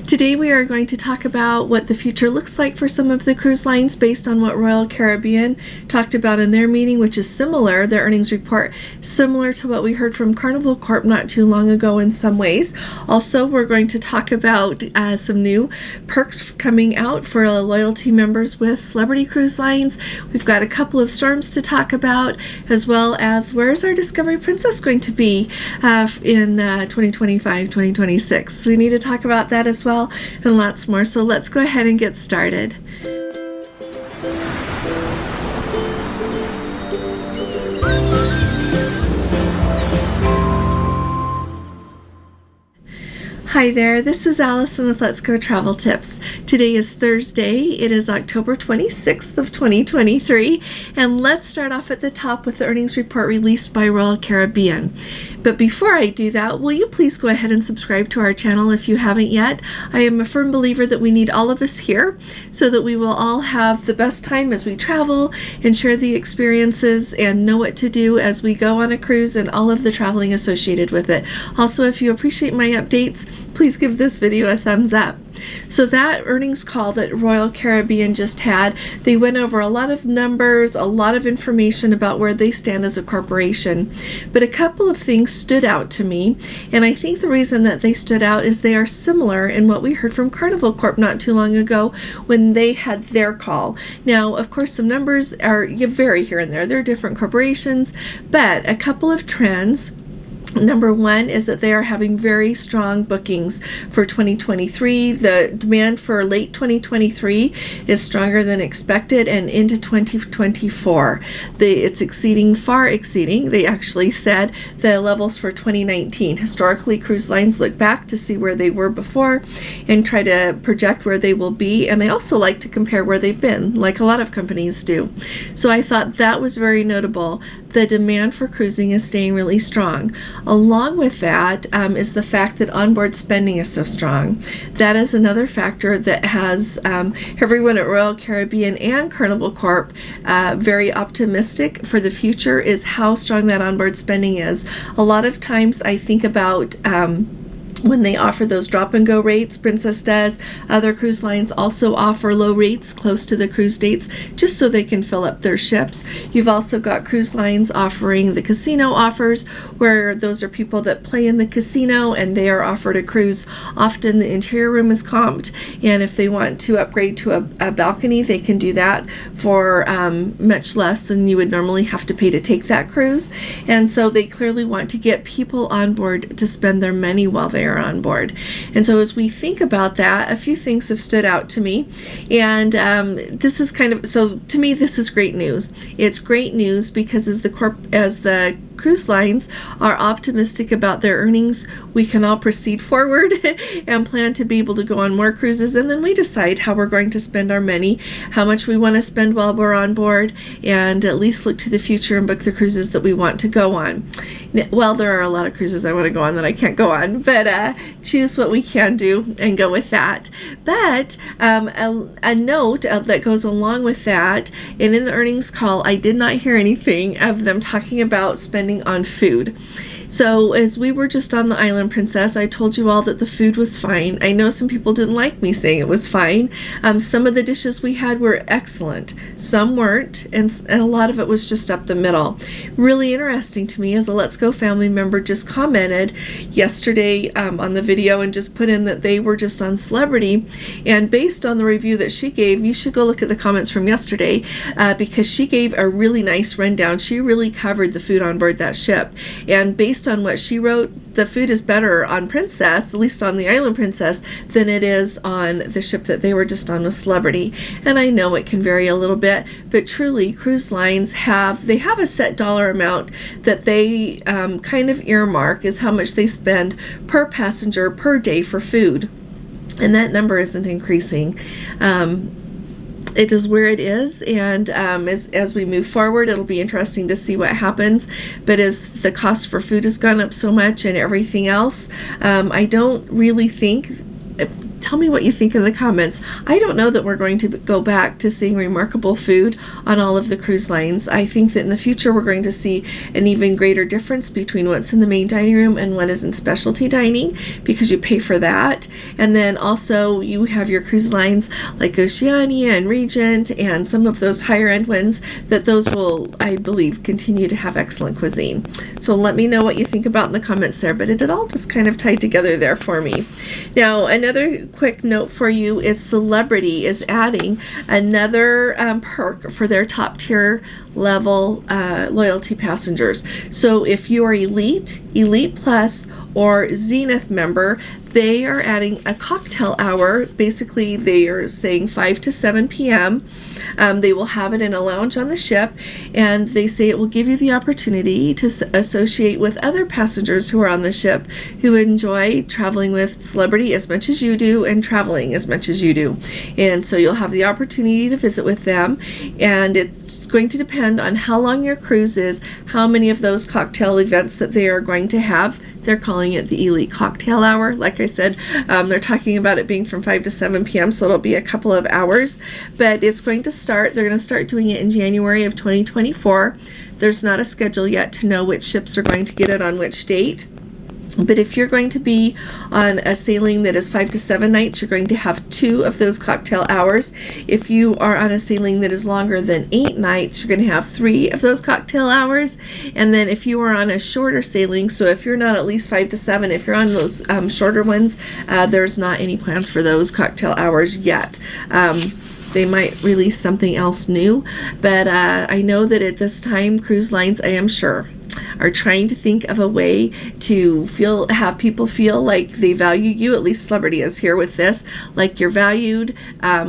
Today we are going to talk about what the future looks like for some of the cruise lines based on what Royal Caribbean talked about in their meeting, which is similar, their earnings report, similar to what we heard from Carnival Corp not too long ago in some ways. Also, we're going to talk about some new perks coming out for loyalty members with Celebrity Cruise Lines. We've got a couple of storms to talk about, as well as where's our Discovery Princess going to be in 2025, 2026. We need to talk about that as well, and lots more. So let's go ahead and get started. Hi there, this is Allison with Let's Go Travel Tips. Today is Thursday. It is October 26th of 2023, and let's start off at the top with the earnings report released by Royal Caribbean. But before I do that, will you please go ahead and subscribe to our channel if you haven't yet? I am a firm believer that we need all of us here so that we will all have the best time as we travel and share the experiences and know what to do as we go on a cruise and all of the traveling associated with it. Also, if you appreciate my updates, please give this video a thumbs up. So that earnings call that Royal Caribbean just had, they went over a lot of numbers, a lot of information about where they stand as a corporation. But a couple of things stood out to me, and I think the reason that they stood out is they are similar in what we heard from Carnival Corp not too long ago when they had their call. Now, of course, some numbers vary here and there. They're different corporations, but a couple of trends. Number one is that they are having very strong bookings for 2023. The demand for late 2023 is stronger than expected, and into 2024. It's far exceeding, they actually said, the levels for 2019. Historically, cruise lines look back to see where they were before and try to project where they will be, and they also like to compare where they've been, like a lot of companies do. So I thought that was very notable. The demand for cruising is staying really strong. Along with that is the fact that onboard spending is so strong. That is another factor that has everyone at Royal Caribbean and Carnival Corp very optimistic for the future, is how strong that onboard spending is. A lot of times I think about when they offer those drop and go rates, Princess does. Other cruise lines also offer low rates close to the cruise dates just so they can fill up their ships. You've also got cruise lines offering the casino offers, where those are people that play in the casino and they are offered a cruise. Often the interior room is comped, and if they want to upgrade to a balcony, they can do that for much less than you would normally have to pay to take that cruise. And so they clearly want to get people on board to spend their money while they are on board. And so as we think about that, a few things have stood out to me, and this is to me this is great news. It's great news because as the cruise lines are optimistic about their earnings, we can all proceed forward and plan to be able to go on more cruises, and then we decide how we're going to spend our money, how much we want to spend while we're on board, and at least look to the future and book the cruises that we want to go on. Well, there are a lot of cruises I want to go on that I can't go on, but choose what we can do and go with that. But a note that goes along with that, and in the earnings call, I did not hear anything of them talking about spending on food. So as we were just on the Island Princess, I told you all that the food was fine. I know some people didn't like me saying it was fine. Some of the dishes we had were excellent. Some weren't, and a lot of it was just up the middle. Really interesting to me as a Let's Go family member just commented yesterday on the video and just put in that they were just on Celebrity, and based on the review that she gave, you should go look at the comments from yesterday because she gave a really nice rundown. She really covered the food on board that ship, and based on what she wrote, the food is better on Princess, at least on the Island Princess, than it is on the ship that they were just on with Celebrity. And I know it can vary a little bit, but truly cruise lines have a set dollar amount that they kind of earmark as how much they spend per passenger per day for food, and that number isn't increasing. It is where it is, and as we move forward, it'll be interesting to see what happens. But as the cost for food has gone up so much and everything else, I don't really think tell me what you think in the comments. I don't know that we're going to go back to seeing remarkable food on all of the cruise lines. I think that in the future we're going to see an even greater difference between what's in the main dining room and what is in specialty dining, because you pay for that. And then also you have your cruise lines like Oceania and Regent and some of those higher end ones, that those will, I believe, continue to have excellent cuisine. So let me know what you think about in the comments there, but it all just kind of tied together there for me. Now, another quick note for you is Celebrity is adding another perk for their top tier level loyalty passengers. So if you are Elite, Elite Plus, or Zenith member, they are adding a cocktail hour. Basically, they are saying 5 to 7 p.m. They will have it in a lounge on the ship, and they say it will give you the opportunity to associate with other passengers who are on the ship who enjoy traveling with Celebrity as much as you do and traveling as much as you do. And so you'll have the opportunity to visit with them, and it's going to depend on how long your cruise is, how many of those cocktail events that they are going to have. They're calling it the Elite Cocktail Hour. Like I said, they're talking about it being from 5 to 7 p.m., so it'll be a couple of hours. But it's going to start, they're going to start doing it in January of 2024. There's not a schedule yet to know which ships are going to get it on which date. But if you're going to be on a sailing that is 5 to 7 nights, you're going to have 2 of those cocktail hours. If you are on a sailing that is longer than 8 nights, you're going to have 3 of those cocktail hours. And then if you are on a shorter sailing, so if you're not at least 5 to 7, if you're on those shorter ones, there's not any plans for those cocktail hours yet. They might release something else new, but I know that at this time, cruise lines, I am sure, are trying to think of a way to have people feel like they value you. At least Celebrity is here with this, like you're valued,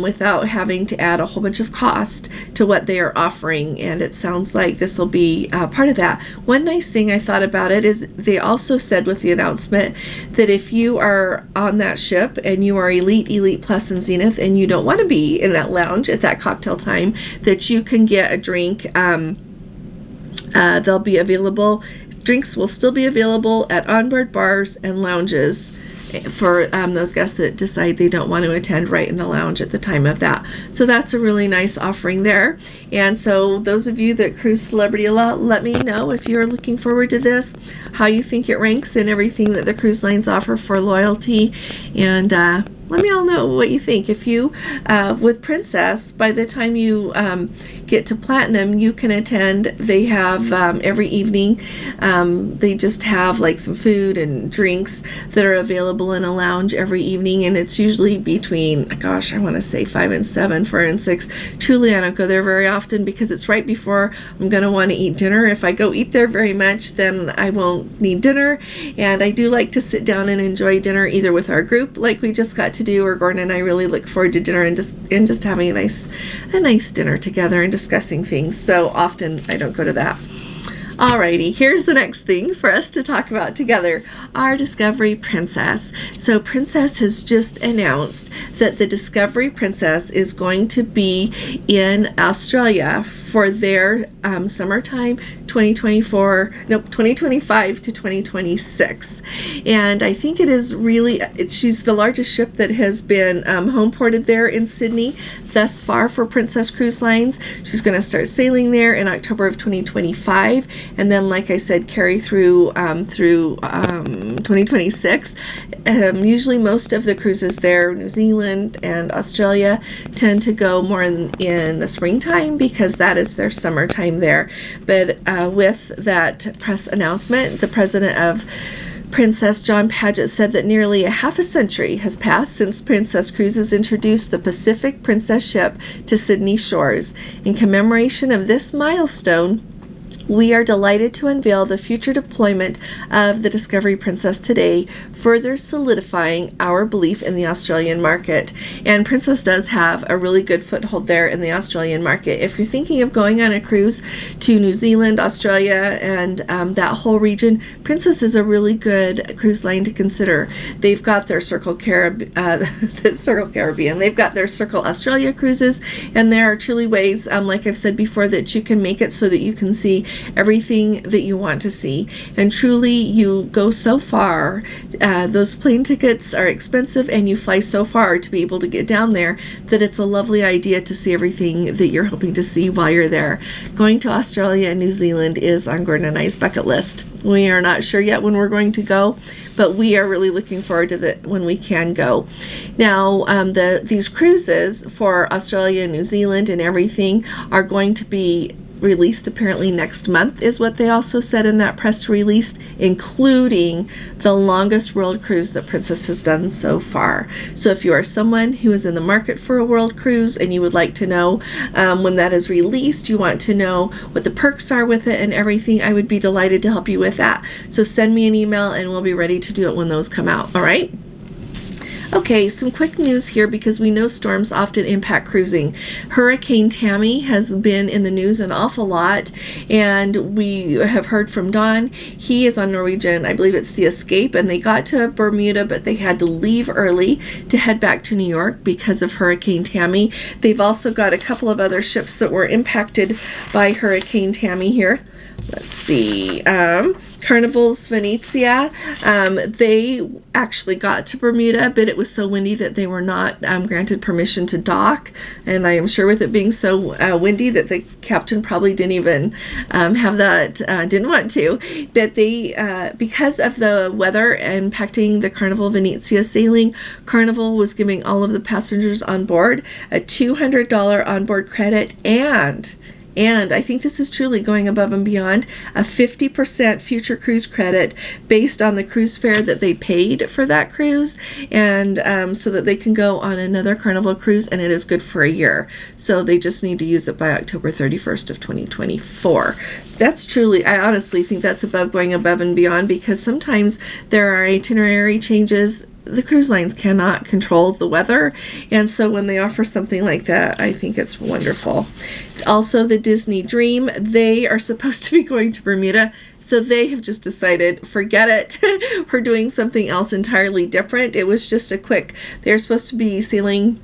without having to add a whole bunch of cost to what they are offering. And it sounds like this will be part of that. One nice thing I thought about it is they also said with the announcement that if you are on that ship and you are Elite, Elite Plus, and Zenith, and you don't want to be in that lounge at that cocktail time, that you can get a drink. They'll be available. Drinks will still be available at onboard bars and lounges for those guests that decide they don't want to attend right in the lounge at the time of that. So that's a really nice offering there. And so those of you that cruise Celebrity a lot, let me know if you're looking forward to this, how you think it ranks in everything that the cruise lines offer for loyalty. And let me all know what you think. If you, with Princess, by the time you get to Platinum, you can attend. They have every evening, they just have like some food and drinks that are available in a lounge every evening, and it's usually between, gosh, I want to say 5 and 7, 4 and 6. Truly, I don't go there very often because it's right before I'm going to want to eat dinner. If I go eat there very much, then I won't need dinner, and I do like to sit down and enjoy dinner either with our group like we just got to do, or Gordon and I really look forward to dinner and just having a nice dinner together and discussing things. So often I don't go to that. Alrighty, here's the next thing for us to talk about together, our Discovery Princess. So Princess has just announced that the Discovery Princess is going to be in Australia for their summertime 2025 to 2026. And I think it is really, she's the largest ship that has been homeported there in Sydney thus far for Princess Cruise Lines. She's going to start sailing there in October of 2025, and then, like I said, carry through 2026. Usually most of the cruises there, New Zealand and Australia, tend to go more in the springtime because that is their summertime there. But with that press announcement, the president of Princess, John Paget, said that nearly a half a century has passed since Princess Cruises introduced the Pacific Princess ship to Sydney shores. In commemoration of this milestone, we are delighted to unveil the future deployment of the Discovery Princess today, further solidifying our belief in the Australian market. And Princess does have a really good foothold there in the Australian market. If you're thinking of going on a cruise to New Zealand, Australia, and that whole region, Princess is a really good cruise line to consider. They've got their Circle Caribbean, they've got their Circle Australia cruises, and there are truly ways, like I've said before, that you can make it so that you can see everything that you want to see. And truly, you go so far. Those plane tickets are expensive, and you fly so far to be able to get down there that it's a lovely idea to see everything that you're hoping to see while you're there. Going to Australia and New Zealand is on Gordon and I's bucket list. We are not sure yet when we're going to go, but we are really looking forward to when we can go. Now, these cruises for Australia and New Zealand and everything are going to be released apparently next month, is what they also said in that press release, including the longest world cruise that Princess has done so far. So if you are someone who is in the market for a world cruise and you would like to know when that is released, you want to know what the perks are with it and everything, I would be delighted to help you with that. So send me an email and we'll be ready to do it when those come out. All right? Okay, some quick news here because we know storms often impact cruising. Hurricane Tammy has been in the news an awful lot, and we have heard from Don. He is on Norwegian, I believe it's the Escape, and they got to Bermuda, but they had to leave early to head back to New York because of Hurricane Tammy. They've also got a couple of other ships that were impacted by Hurricane Tammy here. Let's see, Carnival's Venezia, they actually got to Bermuda, but it was so windy that they were not granted permission to dock, and I am sure with it being so windy that the captain probably didn't even have that, didn't want to, but they, because of the weather impacting the Carnival Venezia sailing, Carnival was giving all of the passengers on board a $200 onboard credit, and I think this is truly going above and beyond, a 50% future cruise credit based on the cruise fare that they paid for that cruise, and so that they can go on another Carnival cruise, and it is good for a year. So they just need to use it by October 31st of 2024. That's truly, I honestly think that's going above and beyond, because sometimes there are itinerary changes. The cruise lines cannot control the weather, and so when they offer something like that, I think it's wonderful. Also, the Disney Dream, they are supposed to be going to Bermuda, so they have just decided, forget it, we're doing something else entirely different. It was just a quick, they're supposed to be sailing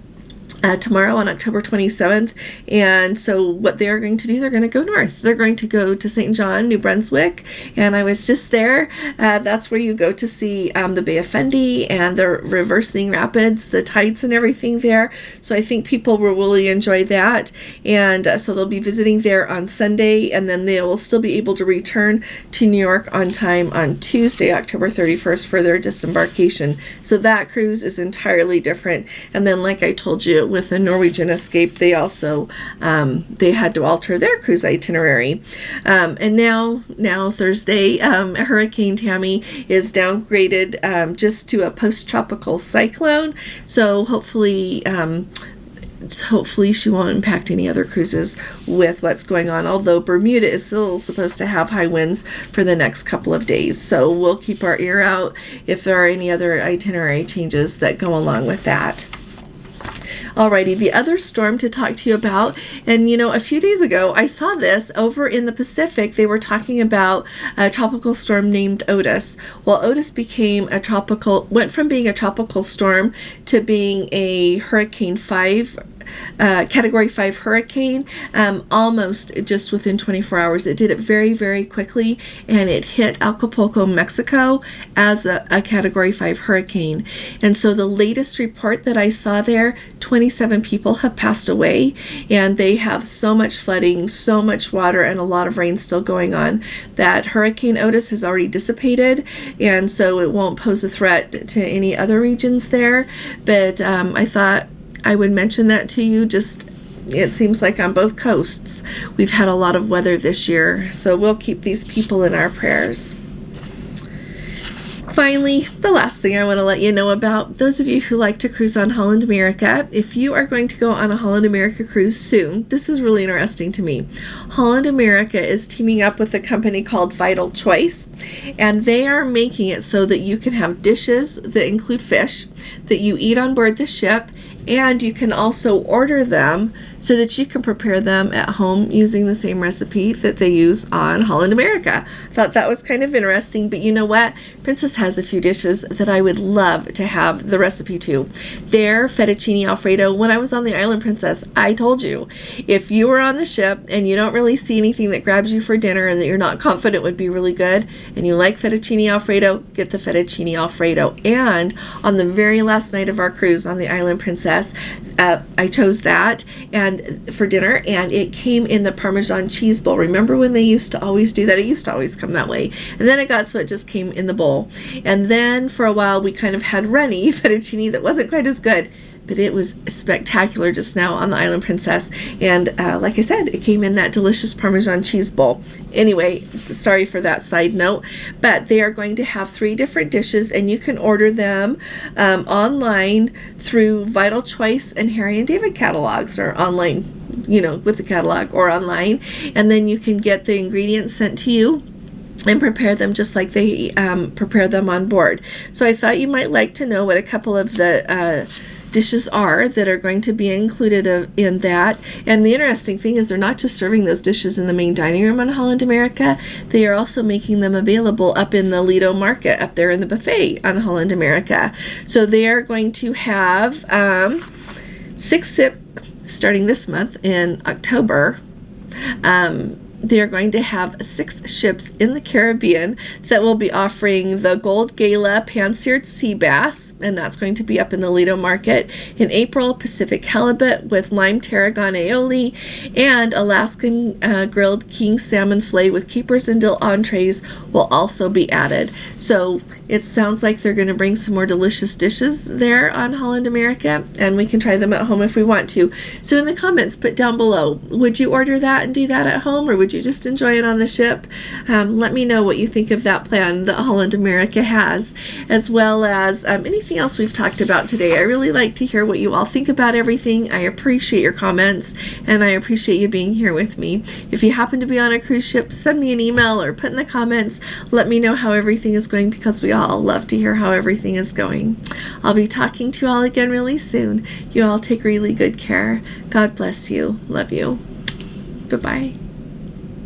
tomorrow on October 27th, and so what they're going to do, they're going to go north. They're going to go to St. John, New Brunswick, and I was just there. That's where you go to see the Bay of Fundy and the reversing rapids, the tides and everything there. So I think people will really enjoy that, and so they'll be visiting there on Sunday, and then they will still be able to return to New York on time on Tuesday, October 31st for their disembarkation. So that cruise is entirely different. And then, like I told you, with the Norwegian Escape, they also they had to alter their cruise itinerary, and now Thursday, Hurricane Tammy is downgraded just to a post-tropical cyclone, so hopefully she won't impact any other cruises with what's going on, although Bermuda is still supposed to have high winds for the next couple of days, so we'll keep our ear out if there are any other itinerary changes that go along with that. Alrighty, the other storm to talk to you about, and a few days ago I saw this over in the Pacific. They were talking about a tropical storm named Otis. Well, Otis went from being a tropical storm to being a Hurricane 5, Category 5 hurricane, almost just within 24 hours. It did it very, very quickly, and it hit Acapulco, Mexico as a Category 5 hurricane. And so the latest report that I saw there, 27 people have passed away, and they have so much flooding, so much water, and a lot of rain still going on that Hurricane Otis has already dissipated, and so it won't pose a threat to any other regions there. But I thought I would mention that to you. Just, it seems like on both coasts we've had a lot of weather this year, so we'll keep these people in our prayers. Finally, the last thing I want to let you know about, those of you who like to cruise on Holland America, if you are going to go on a Holland America cruise soon, this is really interesting to me. Holland America is teaming up with a company called Vital Choice, and they are making it so that you can have dishes that include fish that you eat on board the ship, and you can also order them so that you can prepare them at home using the same recipe that they use on Holland America. Thought that was kind of interesting, but you know what? Princess has a few dishes that I would love to have the recipe to. Their fettuccine alfredo, when I was on the island, Princess, I told you, if you were on the ship and you don't really see anything that grabs you for dinner and that you're not confident would be really good, and you like fettuccine alfredo, get the fettuccine alfredo. And on the very last night of our cruise on the island, Princess, I chose that and for dinner, and it came in the Parmesan cheese bowl. Remember when they used to always do that? It used to always come that way. And then it got so it just came in the bowl. And then for a while we kind of had runny fettuccine that wasn't quite as good, but it was spectacular just now on the Island Princess. And like I said, it came in that delicious Parmesan cheese bowl. Anyway, sorry for that side note, but they are going to have 3 different dishes, and you can order them online through Vital Choice and Harry and David catalogs, or online, with the catalog, or online. And then you can get the ingredients sent to you and prepare them just like they prepare them on board. So I thought you might like to know what a couple of the dishes are that are going to be included in that. And the interesting thing is they're not just serving those dishes in the main dining room on Holland America, they are also making them available up in the Lido Market, up there in the buffet on Holland America. So they are going to have 6 SIP starting this month in October. They are going to have 6 ships in the Caribbean that will be offering the Gold Gala pan-seared sea bass, and that's going to be up in the Lido Market. In April, Pacific halibut with lime tarragon aioli, and Alaskan grilled king salmon fillet with capers and dill entrees will also be added. So it sounds like they're going to bring some more delicious dishes there on Holland America, and we can try them at home if we want to. So in the comments, put down below, would you order that and do that at home, or would you just enjoy it on the ship? Let me know what you think of that plan that Holland America has, as well as anything else we've talked about today. I really like to hear what you all think about everything. I appreciate your comments, and I appreciate you being here with me. If you happen to be on a cruise ship, send me an email or put in the comments. Let me know how everything is going, because we all love to hear how everything is going. I'll be talking to you all again really soon. You all take really good care. God bless you. Love you. Bye-bye.